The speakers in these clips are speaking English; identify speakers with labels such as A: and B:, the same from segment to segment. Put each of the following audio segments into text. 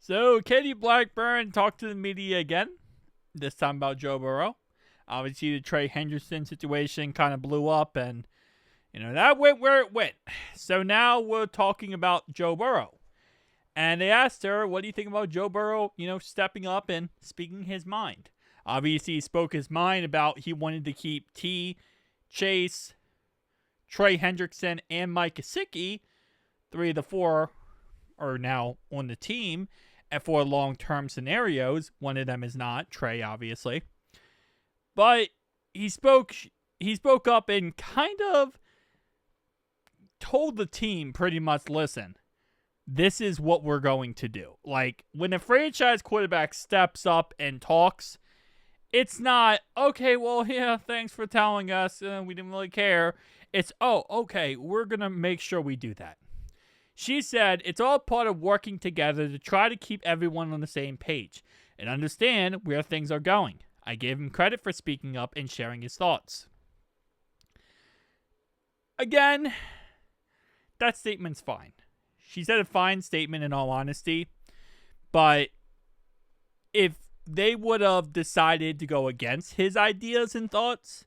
A: So, Katie Blackburn talked to the media again, this time about Joe Burrow. Obviously, the Trey Henderson situation kind of blew up, and, that went where it went. So now we're talking about Joe Burrow. And they asked her, what do you think about Joe Burrow, stepping up and speaking his mind? Obviously, he spoke his mind about he wanted to keep T, Chase, Trey Hendrickson, and Mike Gesicki. 3 of the 4 are now on the team, and for long-term scenarios. One of them is not Trey, obviously. But he spoke up and kind of told the team pretty much, listen, this is what we're going to do. Like, when a franchise quarterback steps up and talks, it's not, okay, well, yeah, thanks for telling us. We didn't really care. It's, oh, okay, we're going to make sure we do that. She said it's all part of working together to try to keep everyone on the same page and understand where things are going. I gave him credit for speaking up and sharing his thoughts. Again, that statement's fine. She said a fine statement in all honesty, but if they would have decided to go against his ideas and thoughts,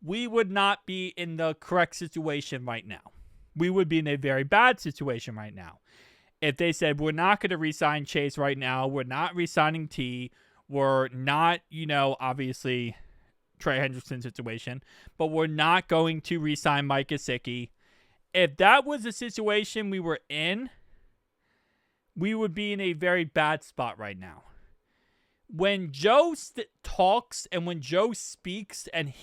A: we would not be in the correct situation right now. We would be in a very bad situation right now. If they said, we're not going to re-sign Chase right now, we're not re-signing T, we're not, obviously Trey Hendrickson situation, but we're not going to re-sign Mike Gesicki. If that was the situation we were in, we would be in a very bad spot right now. When Joe talks and when Joe speaks and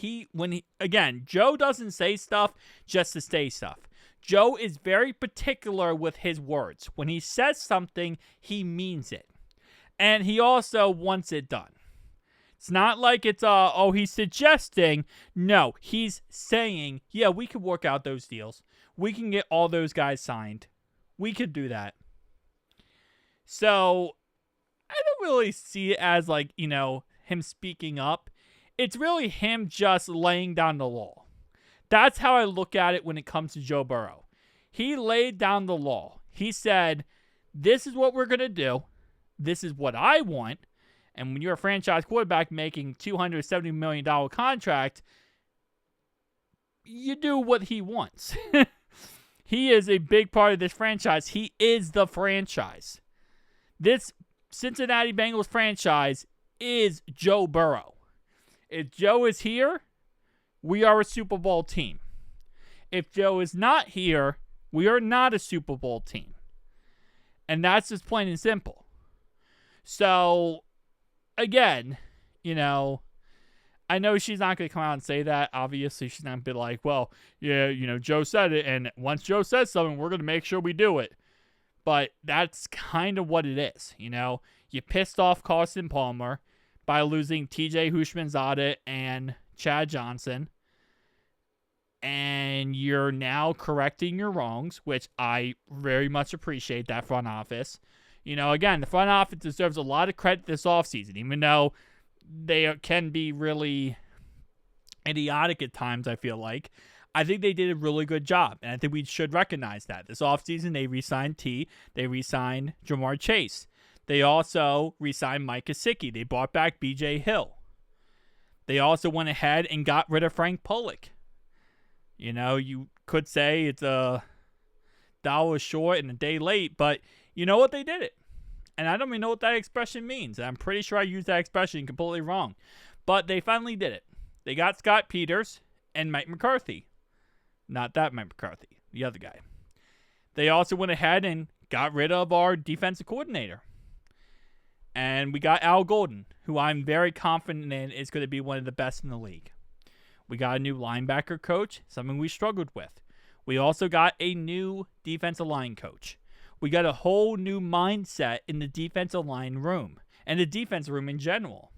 A: Joe doesn't say stuff just to say stuff. Joe is very particular with his words. When he says something, he means it. And he also wants it done. It's not like it's, he's suggesting. No, he's saying, yeah, we could work out those deals. We can get all those guys signed. We could do that. So, I don't really see it as him speaking up. It's really him just laying down the law. That's how I look at it when it comes to Joe Burrow. He laid down the law. He said, this is what we're going to do. This is what I want. And when you're a franchise quarterback making $270 million contract, you do what he wants. He is a big part of this franchise. He is the franchise. This Cincinnati Bengals franchise is Joe Burrow. If Joe is here, we are a Super Bowl team. If Joe is not here, we are not a Super Bowl team. And that's just plain and simple. So, again, I know she's not going to come out and say that. Obviously, she's not going to be like, well, yeah, Joe said it, and once Joe says something, we're going to make sure we do it. But that's kind of what it is, You pissed off Carson Palmer by losing TJ Houshmandzadeh and Chad Johnson. And you're now correcting your wrongs, which I very much appreciate that front office. Again, the front office deserves a lot of credit this offseason, even though they can be really idiotic at times, I feel like. I think they did a really good job, and I think we should recognize that. This offseason, they re-signed T. They re-signed Jamar Chase. They also re-signed Mike Gesicki. They brought back B.J. Hill. They also went ahead and got rid of Frank Pollock. You could say it's a dollar short and a day late, but you know what? They did it. And I don't even know what that expression means. I'm pretty sure I used that expression completely wrong. But they finally did it. They got Scott Peters and Mike McCarthy. Not that Mike McCarthy, the other guy. They also went ahead and got rid of our defensive coordinator. And we got Al Golden, who I'm very confident in is going to be one of the best in the league. We got a new linebacker coach, something we struggled with. We also got a new defensive line coach. We got a whole new mindset in the defensive line room and the defense room in general.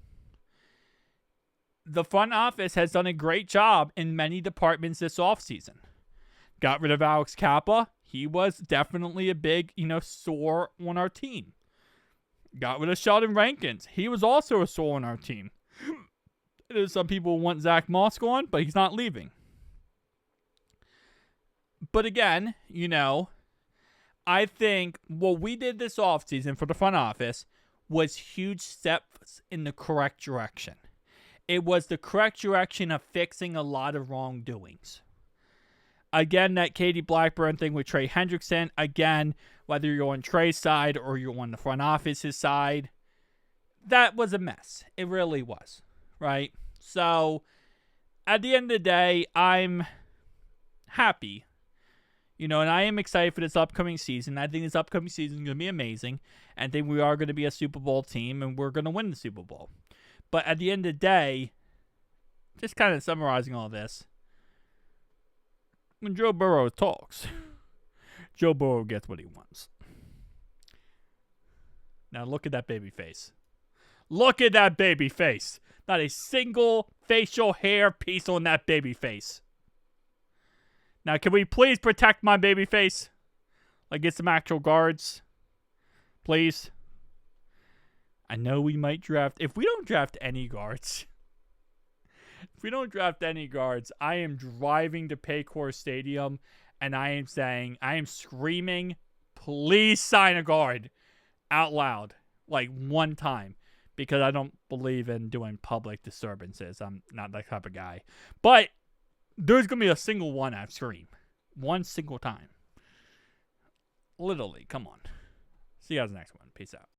A: The front office has done a great job in many departments this offseason. Got rid of Alex Kappa. He was definitely a big, sore on our team. Got rid of Sheldon Rankins. He was also a sore on our team. There's some people want Zach Moss gone, but he's not leaving. But again, I think what we did this offseason for the front office was huge steps in the correct direction. It was the correct direction of fixing a lot of wrongdoings. Again, that Katie Blackburn thing with Trey Hendrickson, again, whether you're on Trey's side or you're on the front office's side, that was a mess. It really was, right? So, at the end of the day, I'm happy. And I am excited for this upcoming season. I think this upcoming season is going to be amazing. And I think we are going to be a Super Bowl team, and we're going to win the Super Bowl. But at the end of the day, just kind of summarizing all this, when Joe Burrow talks, Joe Burrow gets what he wants. Now look at that baby face. Look at that baby face. Not a single facial hair piece on that baby face. Now, can we please protect my baby face? Like, get some actual guards. Please. I know we might draft. If we don't draft any guards. I am driving to Paycor Stadium. And I am screaming, please sign a guard. Out loud. Like, one time. Because I don't believe in doing public disturbances. I'm not that type of guy. But there's going to be a single one I've screamed. One single time. Literally, come on. See you guys next one. Peace out.